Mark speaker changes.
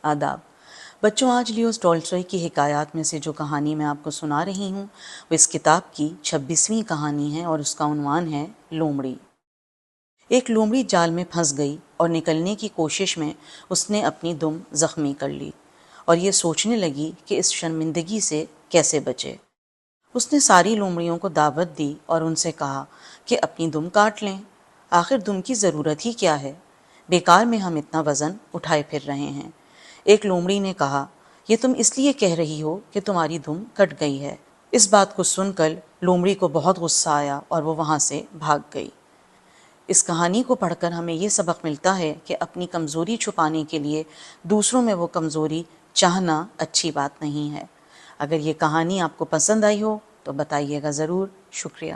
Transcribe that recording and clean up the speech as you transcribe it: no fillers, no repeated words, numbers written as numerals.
Speaker 1: آداب بچوں، آج لیو ٹولسٹوئے کی حکایات میں سے جو کہانی میں آپ کو سنا رہی ہوں وہ اس کتاب کی 26ویں کہانی ہے اور اس کا عنوان ہے لومڑی۔ ایک لومڑی جال میں پھنس گئی اور نکلنے کی کوشش میں اس نے اپنی دم زخمی کر لی اور یہ سوچنے لگی کہ اس شرمندگی سے کیسے بچے۔ اس نے ساری لومڑیوں کو دعوت دی اور ان سے کہا کہ اپنی دم کاٹ لیں، آخر دم کی ضرورت ہی کیا ہے، بیکار میں ہم اتنا وزن اٹھائے پھر رہے ہیں۔ ایک لومڑی نے کہا، یہ تم اس لیے کہہ رہی ہو کہ تمہاری دم کٹ گئی ہے۔ اس بات کو سن کر لومڑی کو بہت غصہ آیا اور وہ وہاں سے بھاگ گئی۔ اس کہانی کو پڑھ کر ہمیں یہ سبق ملتا ہے کہ اپنی کمزوری چھپانے کے لیے دوسروں میں وہ کمزوری چاہنا اچھی بات نہیں ہے۔ اگر یہ کہانی آپ کو پسند آئی ہو تو بتائیے گا ضرور۔ شکریہ۔